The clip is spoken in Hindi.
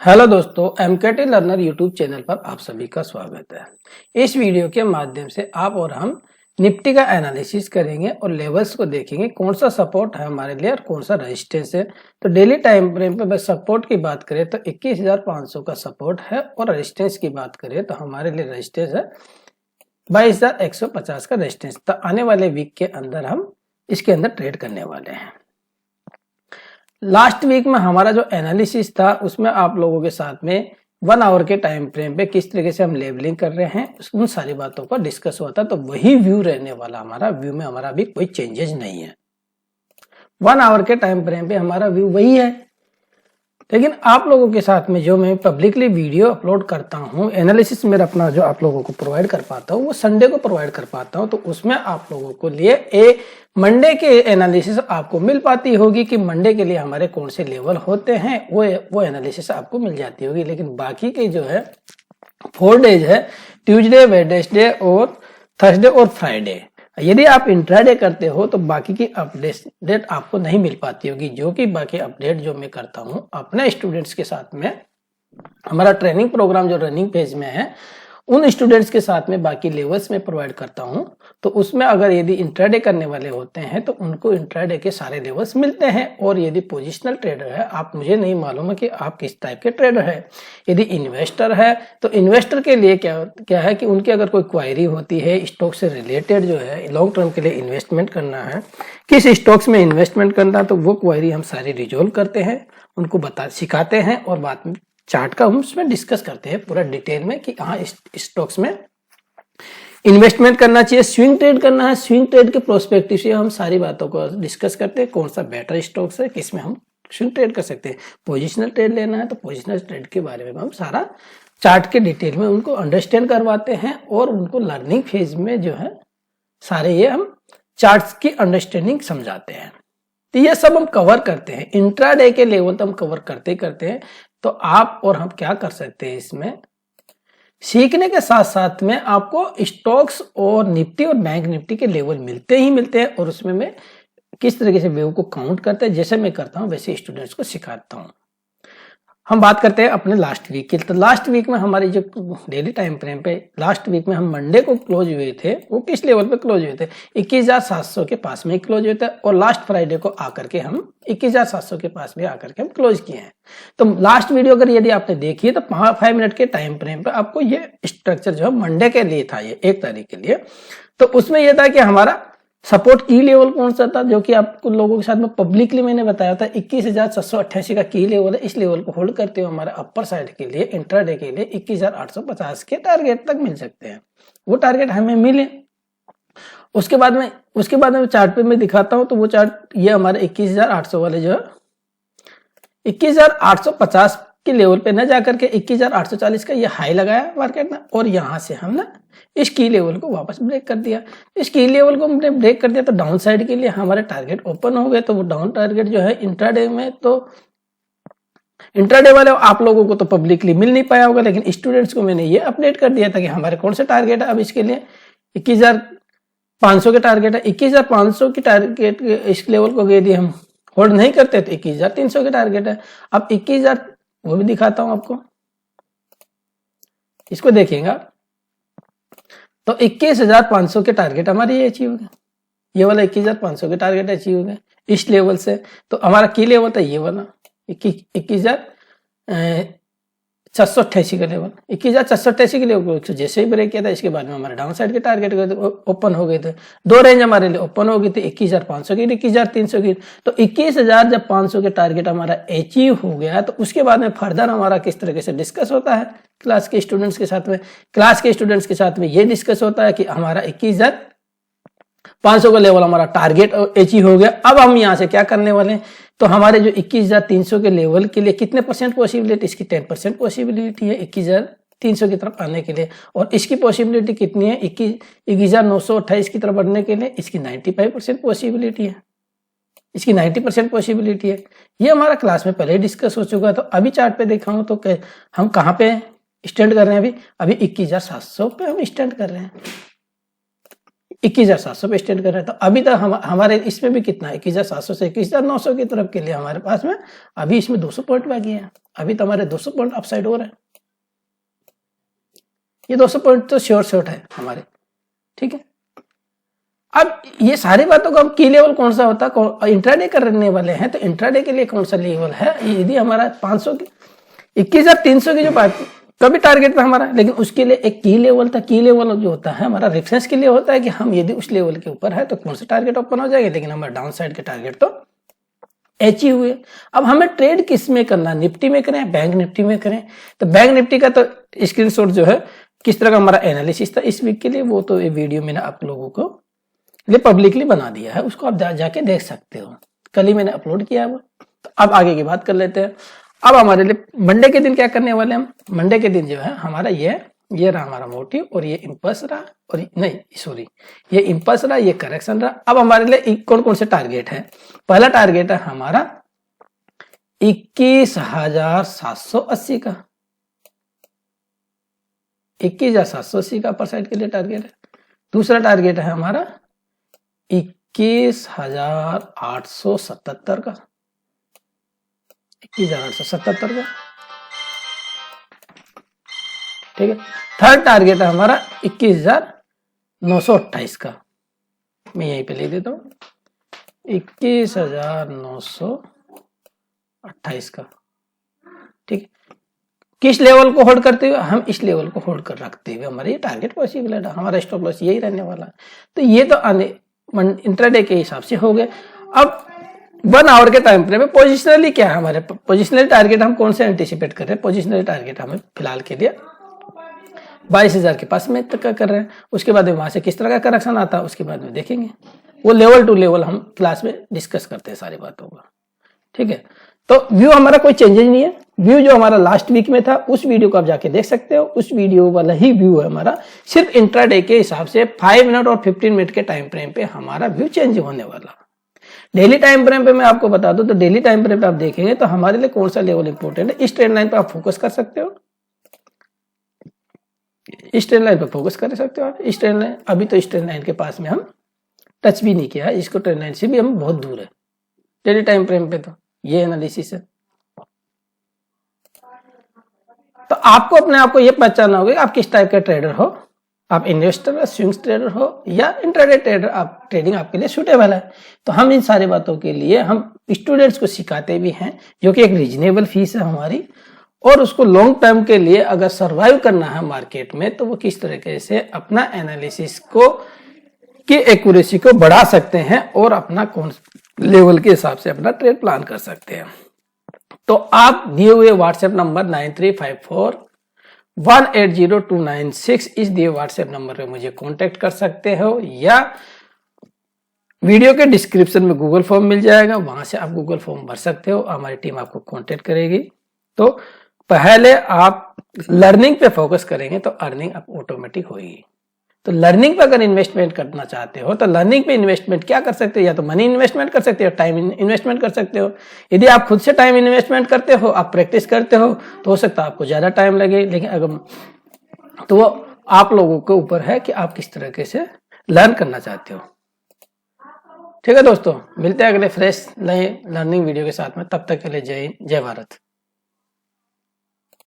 हेलो दोस्तों, एमकेटी लर्नर यूट्यूब चैनल पर आप सभी का स्वागत है। इस वीडियो के माध्यम से आप और हम निफ्टी का एनालिसिस करेंगे और लेवल्स को देखेंगे, कौन सा सपोर्ट है हमारे लिए और कौन सा रेजिस्टेंस है। तो डेली टाइम फ्रेम पे बस सपोर्ट की बात करें तो 21,500 का सपोर्ट है और रेजिस्टेंस की बात करें तो हमारे लिए रेजिस्टेंस है 22,150 का रेजिस्टेंस। तो आने वाले वीक के अंदर हम इसके अंदर ट्रेड करने वाले हैं। लास्ट वीक में हमारा जो एनालिसिस था उसमें आप लोगों के साथ में 1 आवर के टाइम फ्रेम पे किस तरीके से हम लेवलिंग कर रहे हैं उन सारी बातों का डिस्कस हुआ था। तो वही व्यू रहने वाला हमारा व्यू में हमारा अभी कोई चेंजेस नहीं है। 1 आवर के टाइम फ्रेम पे हमारा व्यू वही है, लेकिन आप लोगों के साथ में जो मैं पब्लिकली वीडियो अपलोड करता हूँ, एनालिसिस मेरा अपना जो आप लोगों को प्रोवाइड कर पाता हूँ वो संडे को प्रोवाइड कर पाता हूँ। तो उसमें आप लोगों को लिए मंडे के एनालिसिस आपको मिल पाती होगी कि मंडे के लिए हमारे कौन से लेवल होते हैं, वो एनालिसिस आपको मिल जाती होगी। लेकिन बाकी के जो है 4 डेज है, ट्यूसडे, वेडनेसडे और थर्सडे और फ्राइडे, यदि आप इंट्राडे करते हो तो बाकी की अपडेट आपको नहीं मिल पाती होगी। जो कि बाकी अपडेट जो मैं करता हूँ अपने स्टूडेंट्स के साथ में, हमारा ट्रेनिंग प्रोग्राम जो रनिंग पेज में है उन स्टूडेंट्स के साथ में बाकी लेवल्स में प्रोवाइड करता हूं। तो उसमें अगर यदि इंट्राडे करने वाले होते हैं तो उनको इंट्राडे के सारे लेवल्स मिलते हैं। और यदि पोजिशनल ट्रेडर है, आप मुझे नहीं मालूम है कि आप किस टाइप के ट्रेडर है। यदि इन्वेस्टर है तो इन्वेस्टर के लिए क्या है कि उनकी अगर कोई क्वायरी होती है स्टॉक से रिलेटेड, जो है लॉन्ग टर्म के लिए इन्वेस्टमेंट करना है, किस स्टॉक्स में इन्वेस्टमेंट करना है, तो वो क्वायरी हम सारी रिजोल्व करते हैं, उनको सिखाते हैं और बाद में चार्ट का हम उसमें डिस्कस करते हैं पूरा डिटेल में कि हाँ इस स्टॉक्स में इन्वेस्टमेंट करना चाहिए, स्विंग ट्रेड करना है, स्विंग ट्रेड के प्रोस्पेक्टिव से हम सारी बातों को डिस्कस करते हैं। कौन सा बेटर स्टॉक्स है, किसमें हम स्विंग ट्रेड कर सकते हैं। पोजिशनल ट्रेड लेना है तो पोजिशनल ट्रेड के बारे में हम सारा चार्ट के डिटेल में उनको अंडरस्टैंड करवाते हैं और उनको लर्निंग फेज में जो है सारे ये हम चार्ट्स की अंडरस्टैंडिंग समझाते हैं। तो ये सब हम कवर करते हैं। इंट्राडे के लेवल तो हम कवर करते हैं। तो आप और हम क्या कर सकते हैं, इसमें सीखने के साथ साथ में आपको स्टॉक्स और निफ्टी और बैंक निफ्टी के लेवल मिलते हैं और उसमें मैं किस तरीके से वेव को काउंट करते हैं, जैसे मैं करता हूं वैसे स्टूडेंट्स को सिखाता हूं। हम बात करते हैं अपने लास्ट वीक की। तो लास्ट वीक में हमारी जो डेली टाइम फ्रेम पे लास्ट वीक में हम मंडे को क्लोज हुए थे, वो किस लेवल पे क्लोज हुए थे, 21,700 के पास में ही क्लोज हुए थे। और लास्ट फ्राइडे को आकर के हम 21,700 के पास में आकर के हम क्लोज किए हैं। तो लास्ट वीडियो अगर यदि आपने देखी है तो 5 मिनट के टाइम फ्रेम पे आपको ये स्ट्रक्चर जो है मंडे के लिए था, ये 1 तारीख के लिए। तो उसमें यह था कि हमारा सपोर्ट की लेवल कौन सा था, जो कि आपको लोगों के साथ में पब्लिकली मैंने बताया था 21,788 का की लेवल है। इस लेवल को होल्ड करते हुए हमारा अपर साइड के लिए इंट्राडे के लिए 21,850 के टारगेट तक मिल सकते हैं। वो टारगेट हमें मिले। उसके बाद में चार्ट पे मैं दिखाता हूं। तो वो चार्ट ये हमारे 21,800 वाले जो है 21,850 के लेवल पे न जाकर के 21,840 का ये हाई लगाया मार्केट ने और यहां से हमने इस की लेवल को वापस ब्रेक कर दिया। इस की लेवल को हमने ब्रेक कर दिया तो डाउन साइड के लिए हमारे टारगेट ओपन हो गए। तो वो डाउन टारगेट जो है इंट्राडे में, तो इंट्राडे वाले आप लोगों को तो पब्लिकली मिल नहीं पाया होगा, लेकिन स्टूडेंट्स को मैंने ये अपडेट कर दिया था कि हमारे कौन से टारगेट है। अब इसके लिए 21,500 के टारगेट है। 21,500 की टारगेट इस लेवल को यदि हम होल्ड नहीं करते तो 21,300 के टारगेट है। अब 21,000 वो भी दिखाता हूं आपको, इसको देखिएगा। तो 21,500 के टारगेट हमारे ये अचीव हो गए। ये वाला 21,500 के टारगेट अचीव हो गए इस लेवल से। तो हमारा की लेवल था ये वाला 21,488 का लेवल। 21,488 के लेवल जैसे ही ब्रेक किया था, इसके बाद में हमारे डाउन साइड के टारगेट ओपन हो गए थे। 2 रेंज हमारे लिए ओपन हो गई थी, 21,500 की, 21,300 की। तो 21,500 के टारगेट हमारा अचीव हो गया। तो उसके बाद में फर्दर हमारा किस तरीके से डिस्कस होता है क्लास के स्टूडेंट्स के साथ में ये डिस्कस होता है कि हमारा 21,500 का लेवल हमारा टारगेट अचीव हो गया। अब हम यहाँ से क्या करने वाले हैं, तो हमारे जो 21,300 के लेवल के लिए कितने % पॉसिबिलिटी, इसकी 10% पॉसिबिलिटी है 21,300 की तरफ आने के लिए। और इसकी पॉसिबिलिटी कितनी है, 21,928 की तरफ बढ़ने के लिए इसकी 95% पॉसिबिलिटी है। इसकी 90% पॉसिबिलिटी है। ये हमारा क्लास में पहले डिस्कस हो चुका है। तो अभी चार्ट पे देखा हूं तो हम कहाँ पे स्टैंड कर रहे हैं, अभी 21,700 पे हम स्टैंड कर रहे हैं। 21,700 पे स्टैंड कर रहे हैं। तो अभी तक हमारे इसमें भी कितना है, 21,700 से 21,900 की तरफ के लिए हमारे पास में अभी इसमें 200 पॉइंट बाकी है। अभी तो हमारे 200 पॉइंट अपसाइड हो रहे हैं, ये 200 पॉइंट तो श्योर शॉट है हमारे, ठीक है। अब ये सारी बातों का की लेवल कौन सा होता है, इंट्राडे करने वाले हैं तो इंट्राडे के लिए कौन सा लेवल है, यदि हमारा 500 की 21,300 की जो तो भी टारगेट था हमारा, लेकिन उसके लिए एक की लेवल था। की लेवल जो होता है हमारा रेफरेंस के लिए होता है कि हम यदि उस लेवल के ऊपर है तो कौन सा टारगेट ओपन हो जाएगा, लेकिन हमारे डाउन साइड के टारगेट तो अचीव हुए। अब हमें ट्रेड किस में करना, निफ्टी में करें, बैंक निफ्टी में करें। तो बैंक निफ्टी का तो स्क्रीनशॉट जो है किस तरह का हमारा एनालिसिस था इस वीक के लिए, वो तो ये वीडियो मैंने आप लोगों को ये पब्लिकली बना दिया है, उसको आप जाके देख सकते हो, कल ही मैंने अपलोड किया है वो। तो अब आगे की बात कर लेते हैं। अब हमारे लिए मंडे के दिन क्या करने वाले हम, मंडे के दिन जो है हमारा ये रहा हमारा मोटिव, और ये इंपल्स रहा, और नहीं सॉरी ये इंपल्स रहा, ये करेक्शन रहा। अब हमारे लिए कौन कौन से टारगेट है, पहला टारगेट है हमारा 21,780 का, 21,780 का अपर साइड के लिए टारगेट है। दूसरा टारगेट है हमारा 21,877 का, 21,877 का, ठीक है। थर्ड टारगेट है हमारा 21,928 का, मैं यहीं पे ले देता हूं 21,928 का, ठीक है। किस लेवल को होल्ड करते हुए, हम इस लेवल को होल्ड कर रखते हुए हमारे ये टारगेट पॉसिबल है, हमारा स्टॉप लॉस यही रहने वाला है। तो ये तो इंट्राडे के हिसाब से हो गए। अब 1 आवर के टाइम फ्रेम में पोजिशनली क्या है हमारे, पोजिशनली टारगेट हम कौन से एंटिसिपेट कर रहे हैं, पोजिशनली टारगेट हमें फिलहाल के लिए 22,000 के पास में तक का कर रहे हैं। उसके बाद में वहां से किस तरह का करेक्शन आता है उसके बाद में देखेंगे, वो लेवल टू लेवल हम क्लास में डिस्कस करते हैं सारी बातों का, ठीक है। तो व्यू हमारा कोई चेंजेस नहीं है, व्यू जो हमारा लास्ट वीक में था उस वीडियो को आप जाके देख सकते हो, उस वीडियो वाला ही व्यू है हमारा, सिर्फ इंट्राडे के हिसाब से 5 मिनट और 15 मिनट के टाइम फ्रेम पे हमारा व्यू चेंज होने वाला। डेली टाइम फ्रेम पे मैं आपको बता दूं तो डेली टाइम फ्रेम पे आप देखेंगे तो हमारे लिए कौन सा लेवल इंपॉर्टेंट है, इस ट्रेंड लाइन पे आप फोकस कर सकते हो, इस ट्रेंड लाइन पे फोकस कर सकते हो आप। इस ट्रेंड लाइन, अभी तो इस ट्रेंड लाइन के पास में हम टच भी नहीं किया है, इसको ट्रेंड लाइन से भी हम बहुत दूर है डेली टाइम फ्रेम पे। तो ये एनालिसिस है। तो आपको अपने आप को ये पहचानना होगा कि आप किस टाइप का ट्रेडर हो, आप इन्वेस्टर हो, स्विंग्स ट्रेडर हो या इंट्राडे ट्रेडर, आप ट्रेडिंग आपके लिए सूटेबल है। तो हम इन सारी बातों के लिए हम स्टूडेंट्स को सिखाते भी हैं, जो कि एक रीजनेबल फीस है हमारी, और उसको लॉन्ग टर्म के लिए अगर सरवाइव करना है मार्केट में तो वो किस तरीके से अपना एनालिसिस को की एक्यूरेसी को बढ़ा सकते हैं और अपना कौन लेवल के हिसाब से अपना ट्रेड प्लान कर सकते हैं। तो आप दिए हुए व्हाट्सएप नंबर 9354180296 इस दिए व्हाट्सएप नंबर पे मुझे कांटेक्ट कर सकते हो, या वीडियो के डिस्क्रिप्शन में गूगल फॉर्म मिल जाएगा, वहां से आप गूगल फॉर्म भर सकते हो, हमारी टीम आपको कांटेक्ट करेगी। तो पहले आप लर्निंग पे फोकस करेंगे तो अर्निंग आप ऑटोमेटिक होगी। तो लर्निंग पे अगर इन्वेस्टमेंट करना चाहते हो तो लर्निंग पे इन्वेस्टमेंट क्या कर सकते हो, या तो मनी इन्वेस्टमेंट कर सकते हो, टाइम इन्वेस्टमेंट कर सकते हो। यदि आप खुद से टाइम इन्वेस्टमेंट करते हो, आप प्रैक्टिस करते हो, तो हो सकता है आपको ज्यादा टाइम लगे, लेकिन अगर तो वो आप लोगों के ऊपर है कि आप किस तरीके से लर्न करना चाहते हो। ठीक है दोस्तों, मिलते हैं अगले फ्रेश नए लर्निंग वीडियो के साथ में, तब तक के लिए जय हिंद, जय भारत।